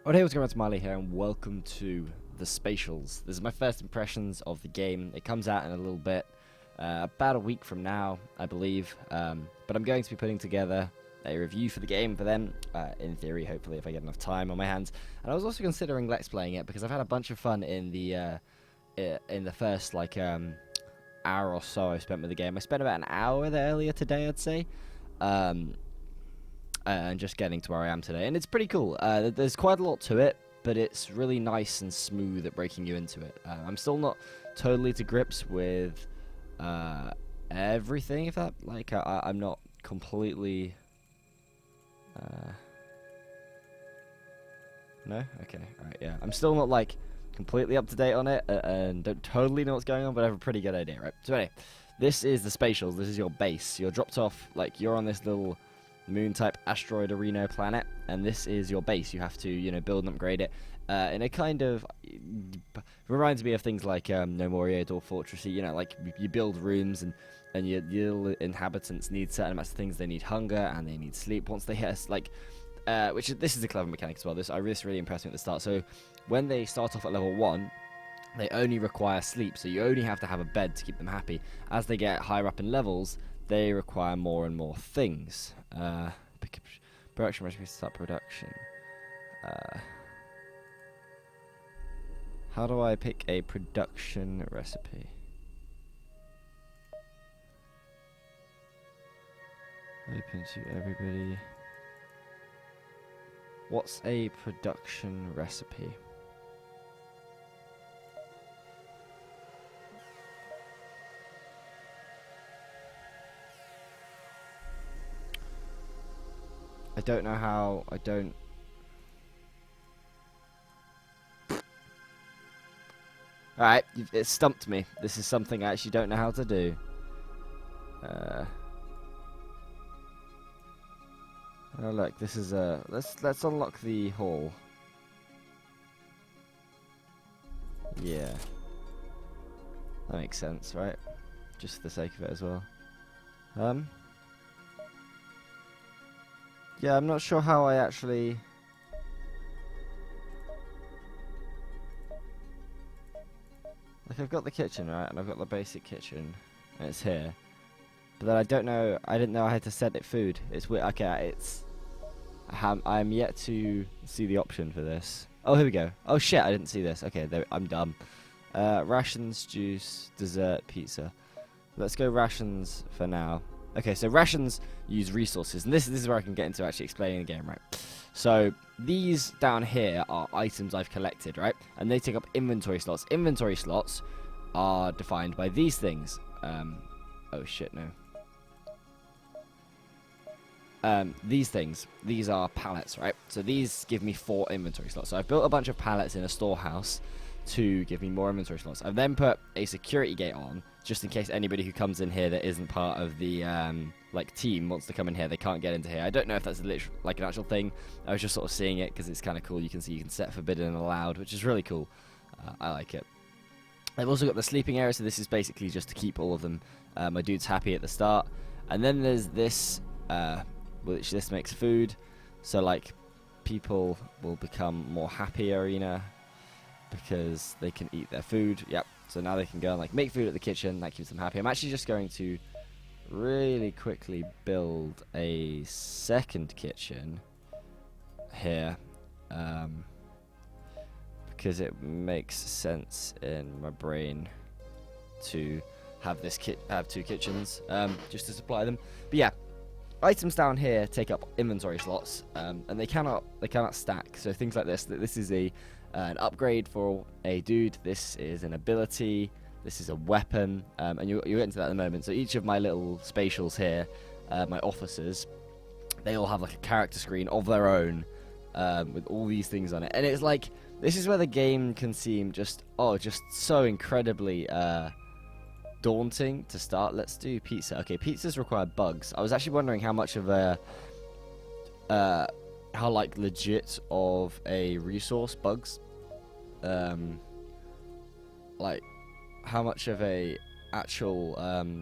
Oh, hey, what's going on? It's Marley here, and welcome to the Spatials. This is my first impressions of the game. It comes out in a little bit, about a week from now, I believe. But I'm going to be putting together a review for the game for them, in theory, hopefully, if I get enough time on my hands. And I was also considering Let's Playing it because I've had a bunch of fun in the first hour or so I spent with the game. I spent about an hour with it earlier today, I'd say. And just getting to where I am today, and it's pretty cool. There's quite a lot to it, but it's really nice and smooth at breaking you into it. I'm still not totally to grips with everything, if that, I'm not completely... No? Okay, alright, yeah. I'm still not, completely up to date on it, and don't totally know what's going on, but I have a pretty good idea, right? So anyway, this is the Spatials. This is your base. You're dropped off, you're on this little moon-type asteroid arena planet, and this is your base. You have to, build and upgrade it in a kind of... reminds me of things like No More Eodor Fortressy, you build rooms, and your little inhabitants need certain amounts of things. They need hunger, and they need sleep. Once they hit this is a clever mechanic as well. This really impressed me at the start. So when they start off at level 1, they only require sleep, so you only have to have a bed to keep them happy. As they get higher up in levels, they require more and more things. Pick up production recipes to start production. How do I pick a production recipe? Open to everybody. What's a production recipe? I don't know how. Alright, it stumped me. This is something I actually don't know how to do. Oh look, this is a... Let's unlock the hall. Yeah. That makes sense, right? Just for the sake of it as well. Yeah, I'm not sure how I actually... I've got the kitchen, right? And I've got the basic kitchen. And it's here. But then I didn't know I had to set it food. It's weird. Okay, I'm yet to see the option for this. Oh, here we go. Oh shit, I didn't see this. Okay, I'm dumb. Rations, juice, dessert, pizza. Let's go rations for now. Okay, so rations use resources, and this is where I can get into actually explaining the game, right? So these down here are items I've collected, right? And they take up inventory slots. Inventory slots are defined by these things. Oh shit, no. These are pallets, right? So these give me 4 inventory slots. So I've built a bunch of pallets in a storehouse to give me more inventory slots. I've then put a security gate on, just in case anybody who comes in here that isn't part of the team wants to come in here. They can't get into here. I don't know if that's an actual thing. I was just sort of seeing it because it's kind of cool. You can see you can set forbidden and allowed, which is really cool. I like it. I've also got the sleeping area, so this is basically just to keep all of them, my dudes, happy at the start. And then there's this, which this makes food. So people will become more happy arena because they can eat their food. Yep. So now they can go and make food at the kitchen. That keeps them happy. I'm actually just going to really quickly build a second kitchen here, because it makes sense in my brain to have have 2 kitchens, just to supply them. But yeah, items down here take up inventory slots, and they cannot stack. So things like this. This is an upgrade for a dude. This is an ability. This is a weapon, and you'll get into that in a moment. So each of my little spatials here, my officers, they all have a character screen of their own, with all these things on it. And it's this is where the game can seem just so incredibly daunting to start. Let's do pizza. Okay, pizzas require bugs. I was actually wondering how much of a how legit of a resource bugs, how much of a actual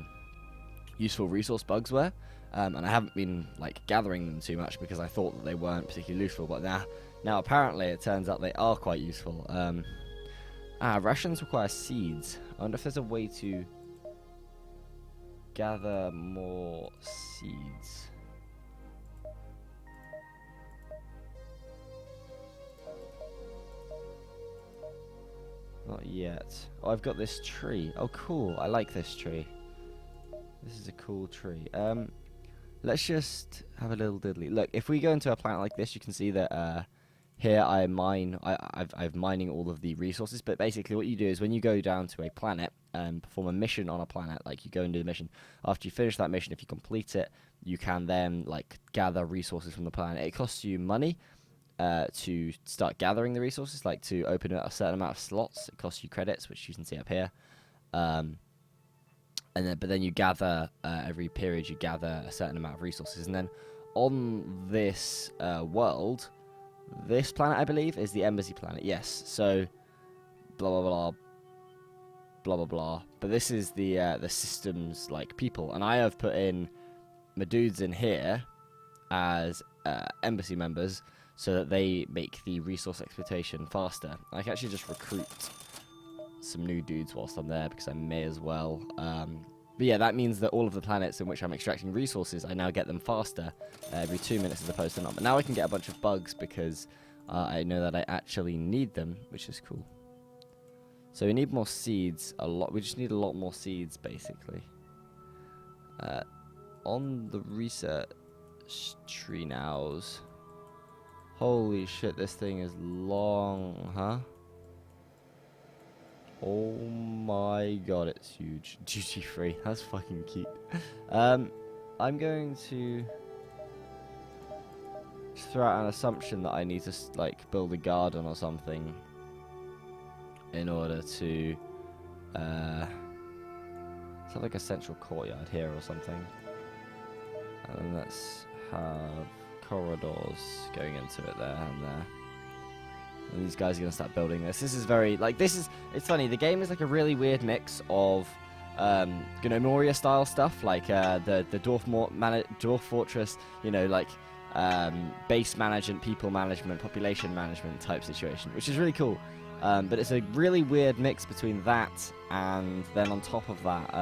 useful resource bugs were, and I haven't been gathering them too much because I thought that they weren't particularly useful. But now Now, apparently, it turns out they are quite useful. Rations require seeds. I wonder if there's a way to gather more seeds. Not yet. Oh, I've got this tree. Oh, cool. I like this tree. This is a cool tree. Let's just have a little diddly. Look, if we go into a planet like this, you can see that here I mine. I've mining all of the resources. But basically, what you do is when you go down to a planet and perform a mission on a planet, like you go and do the mission. After you finish that mission, if you complete it, you can then like gather resources from the planet. It costs you money to start gathering the resources, like to open a certain amount of slots. It costs you credits, which you can see up here. But then you gather every period. You gather a certain amount of resources, and then on this world, this planet I believe is the embassy planet. Yes. So blah blah blah, blah blah blah. But this is the system's like people, and I have put in my dudes in here as embassy members so that they make the resource exploitation faster. I can actually just recruit some new dudes whilst I'm there because I may as well. But yeah, that means that all of the planets in which I'm extracting resources, I now get them faster every 2 minutes as opposed to not. But now I can get a bunch of bugs because I know that I actually need them, which is cool. So we need more seeds, a lot. We just need a lot more seeds, basically. On the research tree nows. Holy shit, this thing is long, huh? Oh my god, it's huge. Duty free. That's fucking cute. I'm going to just throw out an assumption that I need to like build a garden or something in order to let's have like a central courtyard here or something. And then let's have corridors going into it there and there. And these guys are going to start building this. This is very, like, it's funny, the game is like a really weird mix of, Moria style stuff, like the Dwarf Fortress, you know, like, base management, people management, population management type situation, which is really cool. But it's a really weird mix between that and then on top of that,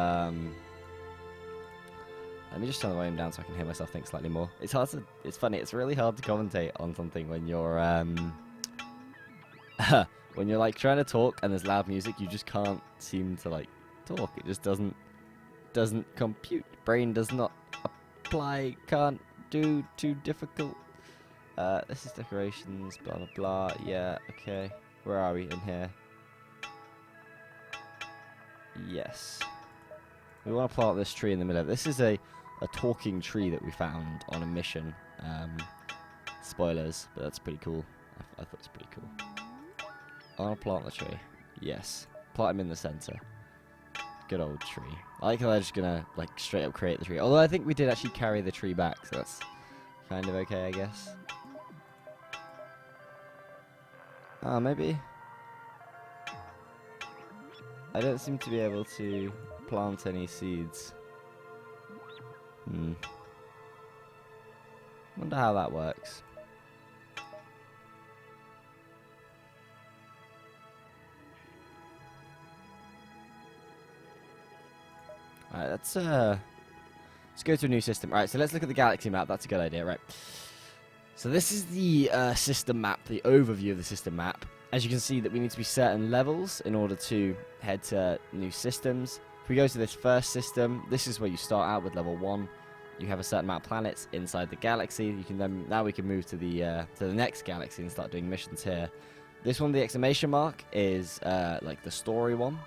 let me just turn the volume down so I can hear myself think slightly more. It's funny, it's really hard to commentate on something when you're, when you're like trying to talk and there's loud music, you just can't seem to like talk. It just doesn't compute. Brain does not apply. Can't do too difficult. This is decorations. Blah blah blah. Yeah. Okay. Where are we in here? Yes. We want to plant this tree in the middle. This is a talking tree that we found on a mission. Spoilers, but that's pretty cool. I thought it's pretty cool. I'll plant the tree. Yes. Plant him in the center. Good old tree. I like how they're just gonna, like, straight up create the tree. Although I think we did actually carry the tree back, so that's kind of okay, I guess. Maybe. I don't seem to be able to plant any seeds. Wonder how that works. Alright, let's go to a new system. Alright, so let's look at the galaxy map. That's a good idea, right? So this is the system map, the overview of the system map. As you can see, that we need to be certain levels in order to head to new systems. If we go to this first system, this is where you start out with level 1. You have a certain amount of planets inside the galaxy. You can then now we can move to the next galaxy and start doing missions here. This one, the exclamation mark, is like the story one.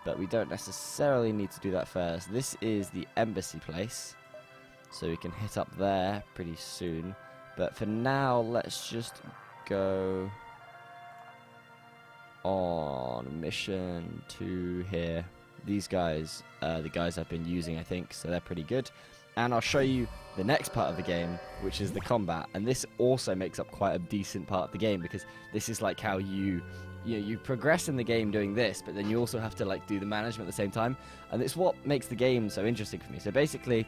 But we don't necessarily need to do that first. This is the embassy place, so we can hit up there pretty soon. But for now, let's just go on mission to here. These guys, the guys I've been using, I think, so they're pretty good. And I'll show you the next part of the game, which is the combat. And this also makes up quite a decent part of the game, because this is like how you progress in the game doing this, but then you also have to like do the management at the same time, and it's what makes the game so interesting for me. So basically,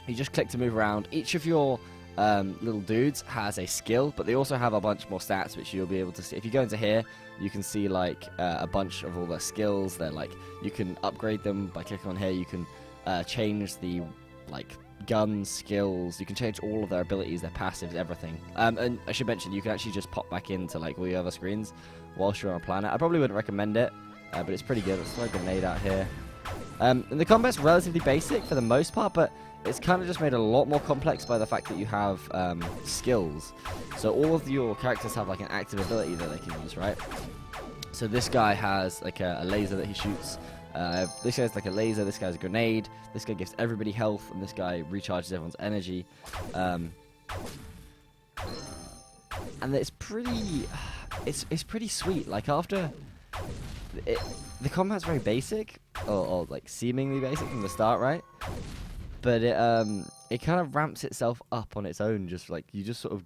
you just click to move around. Each of your little dudes has a skill, but they also have a bunch more stats, which you'll be able to see. If you go into here, you can see like a bunch of all their skills. They're like, you can upgrade them by clicking on here. You can change the like gun skills. You can change all of their abilities, their passives, everything. And I should mention, you can actually just pop back into like all the other screens whilst you're on a planet. I probably wouldn't recommend it, but it's pretty good. Let's throw a grenade out here. And the combat's relatively basic for the most part, but it's kind of just made a lot more complex by the fact that you have skills. So all of your characters have like an active ability that they can use, right? So this guy has like a laser that he shoots. This guy's like a laser, this guy's a grenade, this guy gives everybody health, and this guy recharges everyone's energy. And it's pretty, it's pretty sweet. Like after, the combat's very basic, or like seemingly basic from the start, right? But it kind of ramps itself up on its own. Just like you just sort of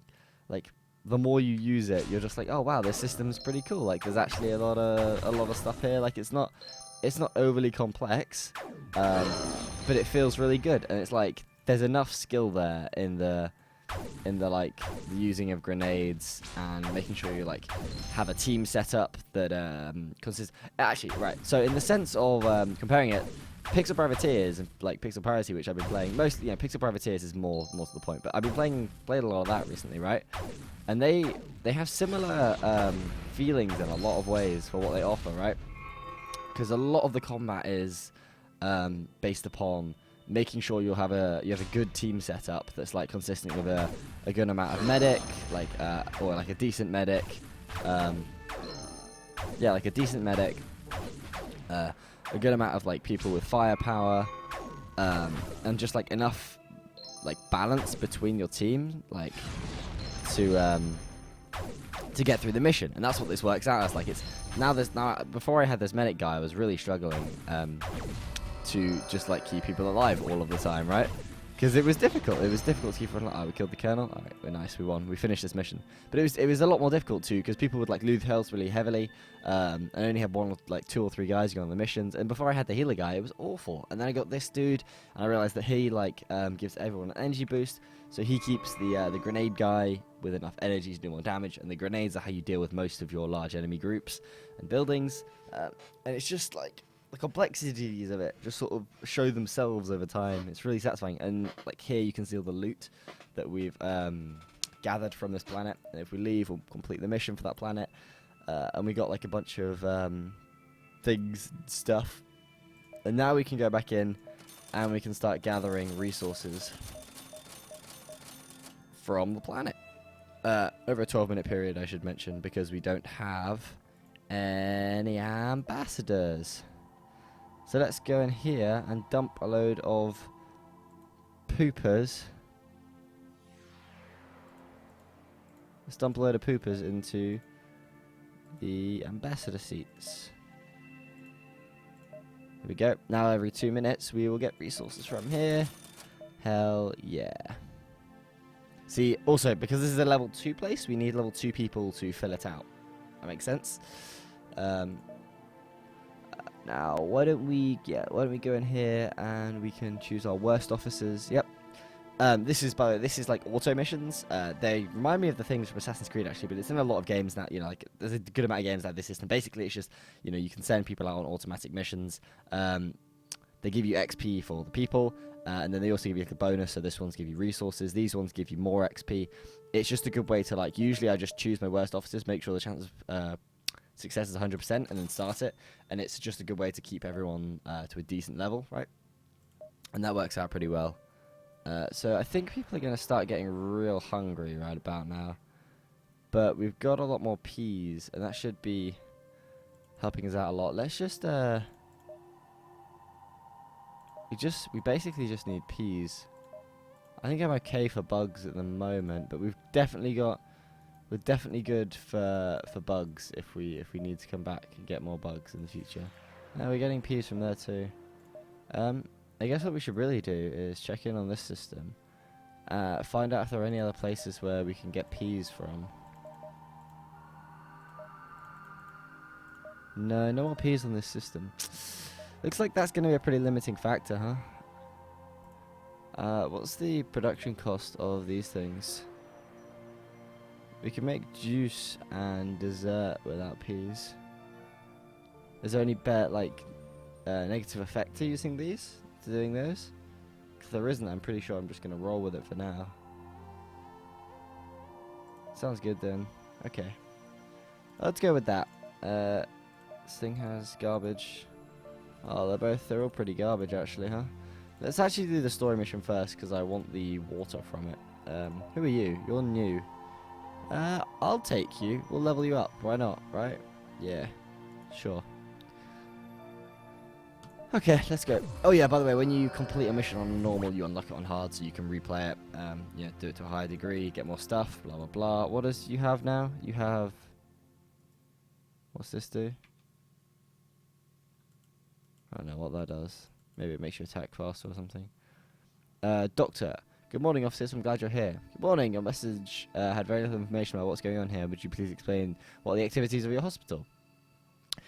like the more you use it, you're just like, oh wow, this system's pretty cool. Like there's actually a lot of stuff here. Like it's not overly complex, but it feels really good. And it's like there's enough skill there in the like the using of grenades and making sure you like have a team setup that consists. Actually, right. So in the sense of comparing it. Pixel Privateers and like Pixel Piracy, which I've been playing mostly, Pixel Privateers is more to the point, but I've been played a lot of that recently, right? And they have similar feelings in a lot of ways for what they offer, right? Because a lot of the combat is based upon making sure you have a good team setup that's like consistent with a good amount of medic, like or like a decent medic, like a decent medic. A good amount of like people with firepower, and just like enough like balance between your team, like to get through the mission. And that's what this works out as. Like it's now before I had this medic guy, I was really struggling to just like keep people alive all of the time, right? Because it was difficult. It was difficult to keep everyone alive. We killed the colonel. All right, we're nice. We won. We finished this mission. But it was a lot more difficult too, because people would like lose health really heavily. And I only had like 2 or 3 guys going on the missions. And before I had the healer guy, it was awful. And then I got this dude, and I realized that he like gives everyone an energy boost. So he keeps the grenade guy with enough energy to do more damage. And the grenades are how you deal with most of your large enemy groups and buildings. And it's just like the complexities of it just sort of show themselves over time. It's really satisfying. And like here you can see all the loot that we've gathered from this planet. And if we leave, we'll complete the mission for that planet. And we got like a bunch of stuff. And now we can go back in and we can start gathering resources from the planet. Over a 12-minute period, I should mention, because we don't have any ambassadors. So let's go in here and dump a load of poopers. Let's dump a load of poopers into the ambassador seats. There we go. Now every 2 minutes we will get resources from here. Hell yeah. See, also, because this is a level 2 place, we need level 2 people to fill it out. That makes sense? Now, why don't we go in here and we can choose our worst officers. Yep. This is like auto missions. They remind me of the things from Assassin's Creed actually, but it's in a lot of games now. Like there's a good amount of games like this system. Basically, it's just you can send people out on automatic missions. They give you XP for the people, and then they also give you like a bonus. So this one's give you resources. These ones give you more XP. It's just a good way to like. Usually, I just choose my worst officers, make sure the chance of success is 100%, and then start it. And it's just a good way to keep everyone to a decent level, right? And that works out pretty well. So I think people are going to start getting real hungry right about now. But we've got a lot more peas, and that should be helping us out a lot. Let's just we basically just need peas. I think I'm okay for bugs at the moment, but we're definitely good for bugs if we need to come back and get more bugs in the future. Now we're getting peas from there too. I guess what we should really do is check in on this system, find out if there are any other places where we can get peas from. No more peas on this system. Looks like that's going to be a pretty limiting factor, huh? What's the production cost of these things? We can make juice and dessert without peas. Is there any negative effect to using these? To doing those? If there isn't, I'm pretty sure I'm just gonna roll with it for now. Sounds good then. Okay. Let's go with that. This thing has garbage. Oh, they're all pretty garbage actually, huh? Let's actually do the story mission first, because I want the water from it. Who are you? You're new. I'll take you. We'll level you up. Why not, right? Yeah. Sure. Okay, let's go. Oh yeah, by the way, when you complete a mission on normal, you unlock it on hard, so you can replay it. Yeah, do it to a higher degree, get more stuff, blah blah blah. What does you have now? You have... What's this do? I don't know what that does. Maybe it makes you attack faster or something. Doctor. Good morning, officers. I'm glad you're here. Good morning. Your message had very little information about what's going on here. Would you please explain what are the activities of your hospital?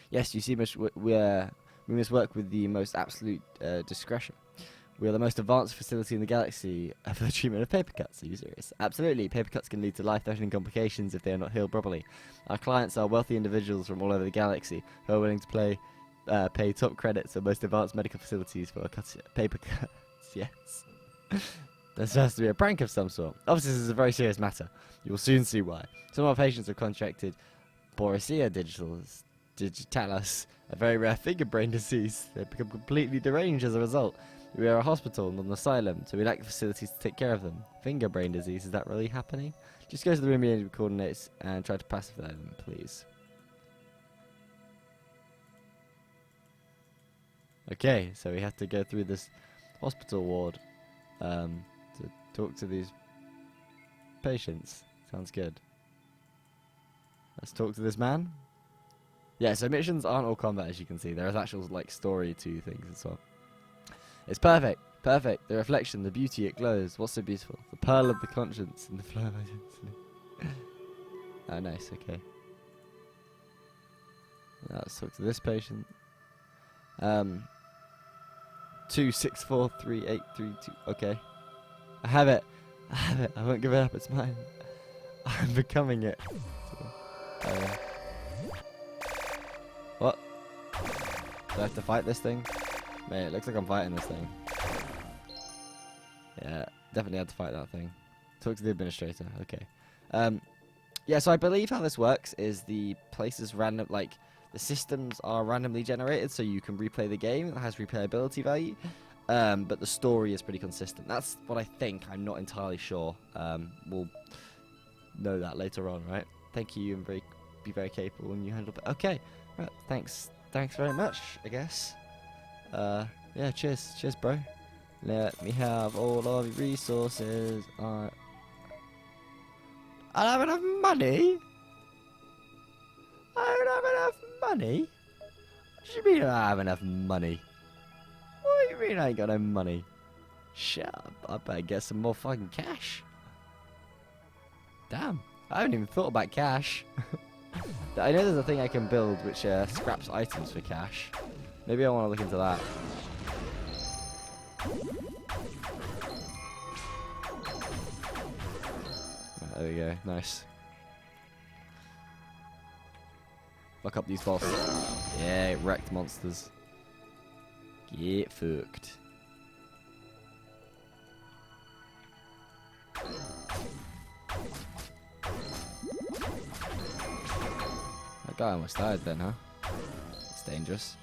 Yes, you see, we must work with the most absolute discretion. We are the most advanced facility in the galaxy for the treatment of paper cuts. Are you serious? Absolutely. Paper cuts can lead to life-threatening complications if they are not healed properly. Our clients are wealthy individuals from all over the galaxy who are willing to pay top credits at most advanced medical facilities for paper cuts. Yes. This has to be a prank of some sort. Obviously, this is a very serious matter. You will soon see why. Some of our patients have contracted Borrelia digitalis, a very rare finger brain disease. They become completely deranged as a result. We are a hospital, not an asylum, so we lack the facilities to take care of them. Finger brain disease, is that really happening? Just go to the room with coordinates and try to pacify them, please. Okay, so we have to go through this hospital ward to talk to these patients. Sounds good. Let's talk to this man. Yeah, so missions aren't all combat, as you can see. There is actual story to things as well. It's perfect. Perfect. The reflection, the beauty, it glows. What's so beautiful? The pearl of the conscience and the flow of identity. Oh, nice. Okay. Now let's talk to this patient. 2643832. Okay. I have it. I have it. I won't give it up. It's mine. I'm becoming it. What? Do I have to fight this thing? Mate, it looks like I'm fighting this thing. Yeah, definitely had to fight that thing. Talk to the administrator. Okay. Yeah, so I believe how this works is the places random, the systems are randomly generated, so you can replay the game. It has replayability value. But the story is pretty consistent. That's what I think. I'm not entirely sure. We'll know that later on, right? Thank you, and be very capable when you handle it. Okay, right. Thanks very much, I guess. Yeah, cheers, bro. Let me have all of your resources. I don't have enough money. I don't have enough money. What do you mean I don't have enough money? What do you mean I ain't got no money? Shut up. I better get some more fucking cash. Damn. I haven't even thought about cash. I know there's a thing I can build which scraps items for cash. Maybe I want to look into that. There we go. Nice. Fuck up these bosses. Yeah, wrecked monsters. Get fucked. That guy almost died then, huh? It's dangerous.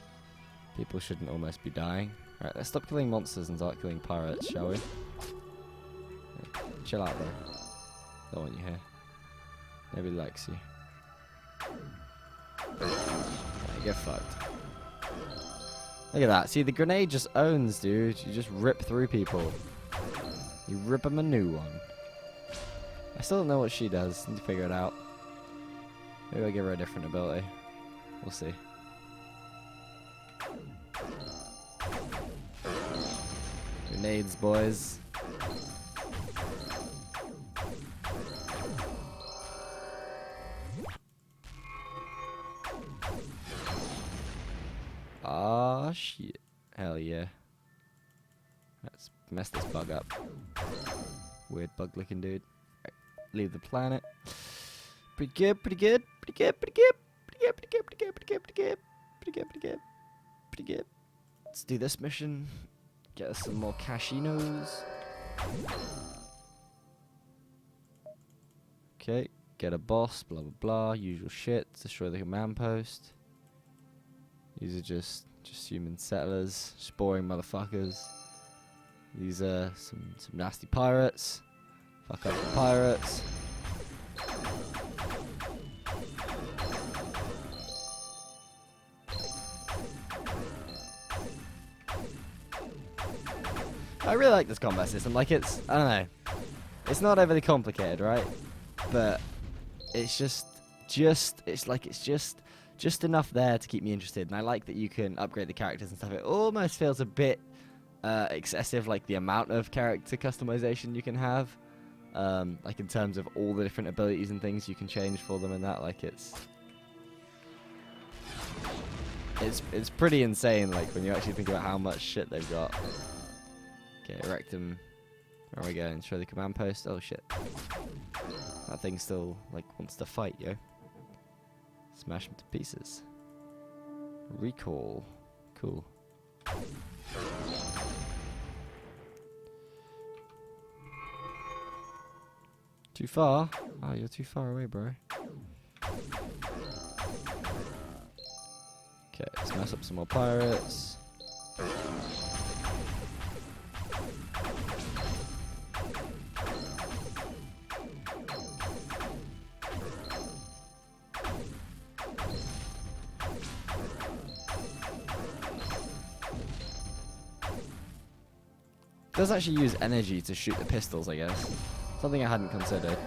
People shouldn't almost be dying. Alright, let's stop killing monsters and start killing pirates, shall we? Yeah, chill out, bro. Don't want you here. Nobody likes you. Yeah, get fucked. Look at that. See, the grenade just owns, dude. You just rip through people. You rip them a new one. I still don't know what she does. Need to figure it out. Maybe I'll give her a different ability. We'll see. Grenades, boys. Ah, shit. Hell yeah. Let's mess this bug up. Weird bug-looking dude. Right, leave the planet. Pretty good, pretty good, pretty good, pretty good, pretty good, pretty good, pretty good, pretty good, pretty good, pretty good, pretty good, pretty good. Let's do this mission. Get us some more cashinos. Okay, get a boss, blah blah blah, usual shit. Destroy the command post. These are just human settlers, just boring motherfuckers. These are some nasty pirates. Fuck up the pirates. I really like this combat system. Like, it's, I don't know, it's not overly complicated, right? But it's just enough there to keep me interested. And I like that you can upgrade the characters and stuff. It almost feels a bit excessive, like the amount of character customization you can have, like in terms of all the different abilities and things you can change for them and that. Like, it's pretty insane. Like when you actually think about how much shit they've got. Okay, erect them. Where are we going? Show the command post. Oh shit. That thing still, like, wants to fight, yo. Smash him to pieces. Recall. Cool. Too far? Oh, you're too far away, bro. Okay, let's mess up some more pirates. It does actually use energy to shoot the pistols, I guess. Something I hadn't considered.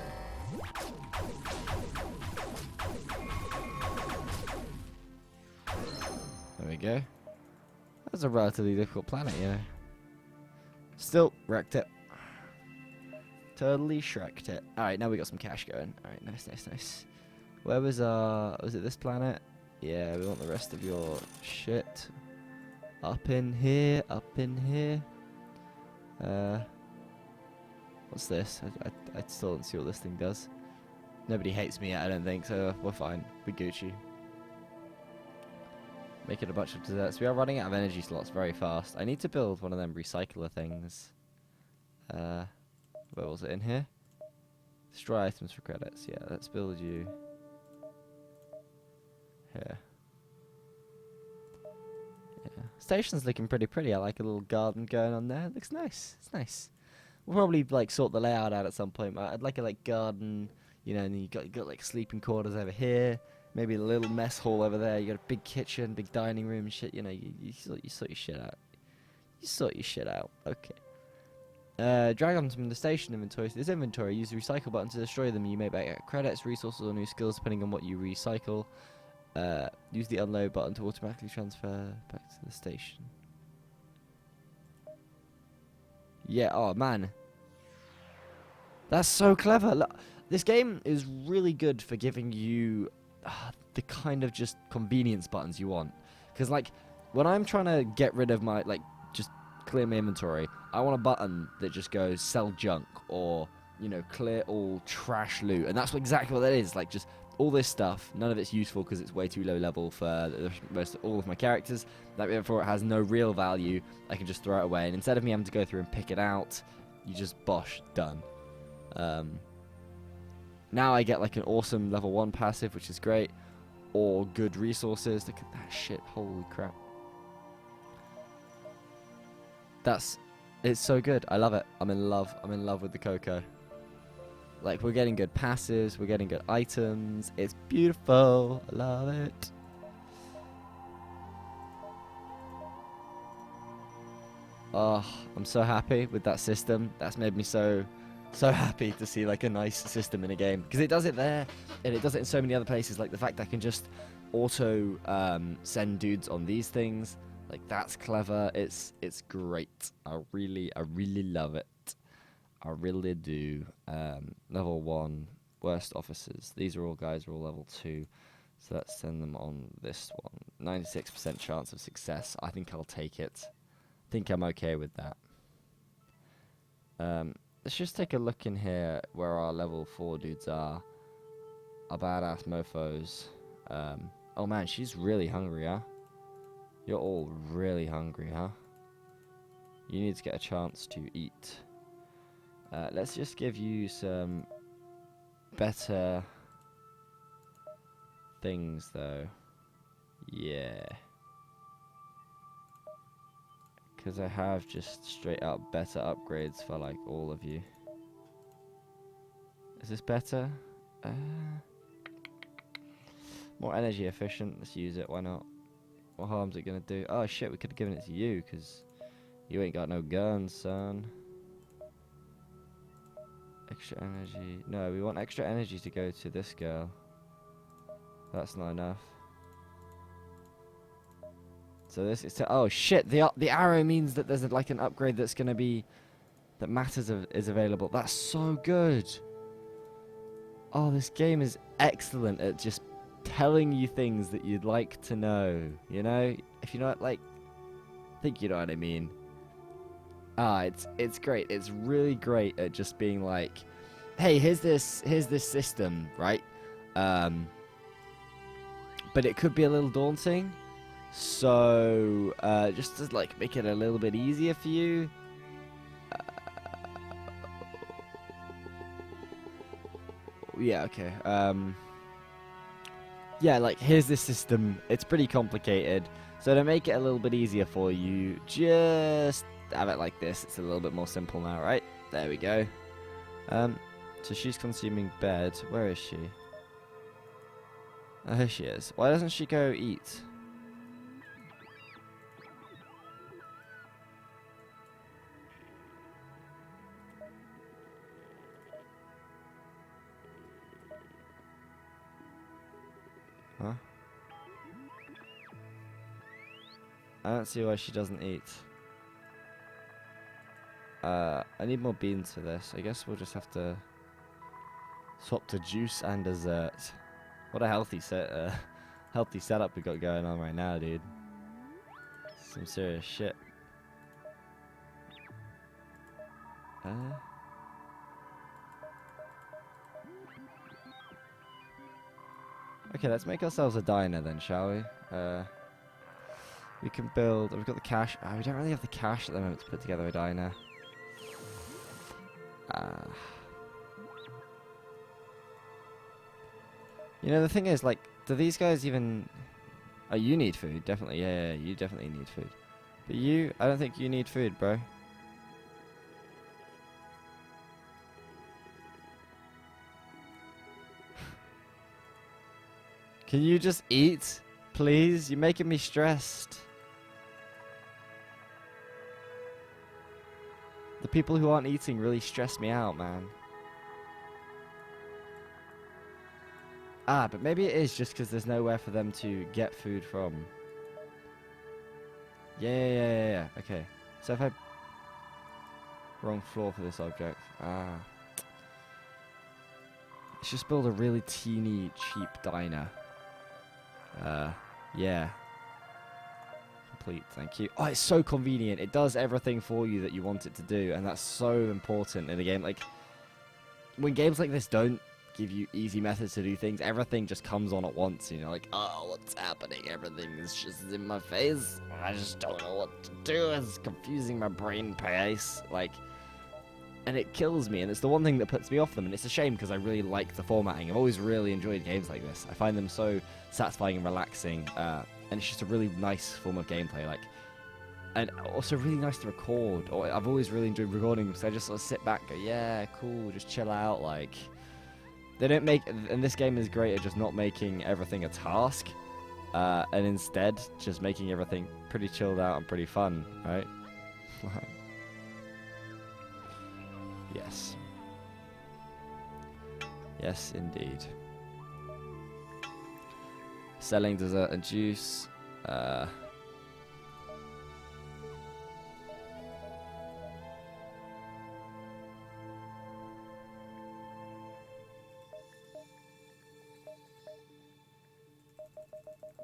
There we go. That's a relatively difficult planet, you know. Still, wrecked it. Totally shreked it. Alright, now we got some cash going. Alright, nice, nice, nice. Where was was it this planet? Yeah, we want the rest of your shit. Up in here, up in here. What's this? I still don't see what this thing does. Nobody hates me yet, I don't think, so we're fine. We're Gucci. Making a bunch of desserts. We are running out of energy slots very fast. I need to build one of them recycler things. Where was it? In here? Destroy items for credits. Yeah, let's build you here. Yeah. Station's looking pretty pretty. I like a little garden going on there. It looks nice. It's nice. We'll probably like sort the layout out at some point. But I'd like a garden, you know, and then you got like sleeping quarters over here. Maybe a little mess hall over there. You got a big kitchen, big dining room and shit. You know, you sort your shit out. You sort your shit out. Okay. Drag items from the station inventory. So this inventory, use the recycle button to destroy them. You may get credits, resources, or new skills depending on what you recycle. Use the unload button to automatically transfer back to the station. Yeah, oh man. That's so clever. Look, this game is really good for giving you the kind of just convenience buttons you want. Because, like, when I'm trying to get rid of my, like, just clear my inventory, I want a button that just goes sell junk or, you know, clear all trash loot. And that's exactly what that is. Like, just all this stuff, none of it's useful because it's way too low level for all of my characters. That therefore it has no real value. I can just throw it away, and instead of me having to go through and pick it out, you just bosh, done. Now I get like an awesome level 1 passive, which is great, or good resources. Look at that shit! Holy crap! It's so good. I love it. I'm in love. I'm in love with the Coco. Like, we're getting good passives, we're getting good items. It's beautiful. I love it. Oh, I'm so happy with that system. That's made me so happy to see like a nice system in a game, because it does it there and it does it in so many other places. Like the fact that I can just auto send dudes on these things, like that's clever. It's great. I really love it. I really do. Level 1 worst officers. These are all guys are all level 2, so let's send them on this one. 96% chance of success. I think I'll take it. I think I'm okay with that. Let's just take a look in here where our level 4 dudes are. Our badass mofos. Oh man, she's really hungry, huh? You're all really hungry, huh? You need to get a chance to eat. Let's just give you some better things, though. Yeah. Because I have just straight up better upgrades for, like, all of you. Is this better? More energy efficient. Let's use it. Why not? What harm's it gonna do? Oh shit, we could have given it to you, because you ain't got no guns, son. Extra energy. No, we want extra energy to go to this girl. That's not enough. So this is to, oh shit, the arrow means that there's like an upgrade that's gonna be, that matters is available. That's so good. Oh, this game is excellent at just telling you things that you'd like to know, you know? If you know it, like, I think you know what I mean. Ah, it's great. It's really great at just being like, hey, here's this system, right? But it could be a little daunting. So, just to like make it a little bit easier for you. Yeah, okay. Yeah, like, here's this system. It's pretty complicated. So to make it a little bit easier for you, just have it like this. It's a little bit more simple now, right? There we go. So she's consuming bed. Where is she? Oh, here she is. Why doesn't she go eat? Huh? I don't see why she doesn't eat. I need more beans for this. I guess we'll just have to swap to juice and dessert. What a healthy setup we got going on right now, dude. Some serious shit. Okay, let's make ourselves a diner then, shall we? We can build. We've got the cash. We don't really have the cash at the moment to put together a diner. You know, the thing is, like, do these guys even... Oh, you need food, definitely. Yeah, you definitely need food. But you, I don't think you need food, bro. Can you just eat, please? You're making me stressed. The people who aren't eating really stress me out, man. Ah, but maybe it is just because there's nowhere for them to get food from. Yeah. Okay. So if I... Wrong floor for this object. Ah. Let's just build a really teeny, cheap diner. Yeah. Complete, thank you. Oh, it's so convenient. It does everything for you that you want it to do, and that's so important in a game. Like, when games like this don't give you easy methods to do things, everything just comes on at once, you know, like, oh, what's happening? Everything is just in my face. I just don't know what to do. It's confusing my brain pace. Like, and it kills me, and it's the one thing that puts me off them, and it's a shame because I really like the formatting. I've always really enjoyed games like this. I find them so satisfying and relaxing, and it's just a really nice form of gameplay, like, and also really nice to record. Or I've always really enjoyed recording because I just sort of sit back, go, yeah, cool, just chill out. Like, they don't make, and this game is great at just not making everything a task, and instead just making everything pretty chilled out and pretty fun, right? Yes. Yes, indeed. Selling dessert and juice. Yeah,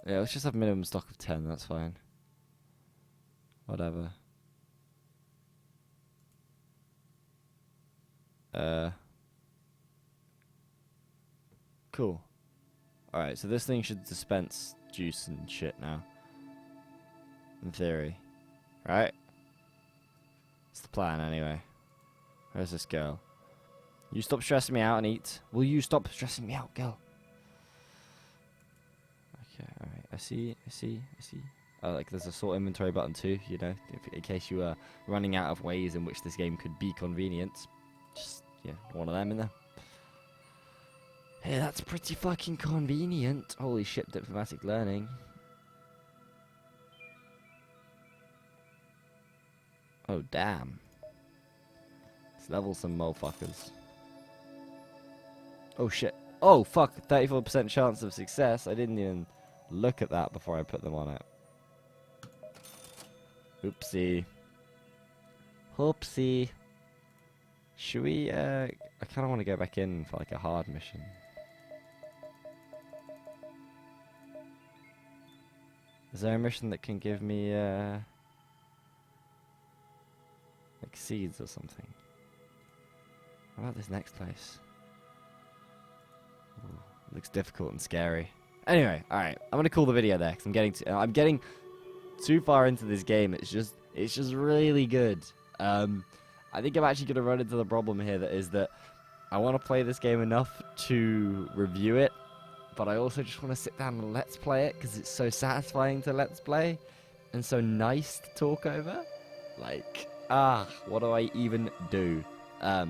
let's just have minimum stock of 10, that's fine. Whatever. Cool. Alright, so this thing should dispense juice and shit now. In theory. Right? It's the plan anyway. Where's this girl? You stop stressing me out and eat. Will you stop stressing me out, girl? Okay, alright. I see. Oh, like there's a sort inventory button too, you know, in case you are running out of ways in which this game could be convenient. Just, yeah, one of them in there. Hey, that's pretty fucking convenient. Holy shit, diplomatic learning. Oh, damn. Let's level some motherfuckers. Oh, shit. Oh, fuck. 34% chance of success. I didn't even look at that before I put them on it. Oopsie. Hoopsie. Should we, I kind of want to go back in for, like, a hard mission. Is there a mission that can give me, like, seeds or something? What about this next place? Ooh, looks difficult and scary. Anyway, alright, I'm gonna call the video there, because I'm getting too far into this game. It's just really good. I think I'm actually gonna run into the problem here, that is that I want to play this game enough to review it, but I also just want to sit down and let's play it, because it's so satisfying to let's play, and so nice to talk over. Like, what do I even do? I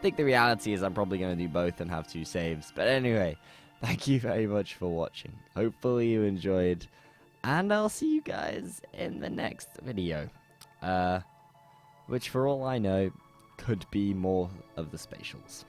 think the reality is I'm probably going to do both and have 2 saves. But anyway, thank you very much for watching. Hopefully you enjoyed, and I'll see you guys in the next video. Which, for all I know, could be more of the Spatials.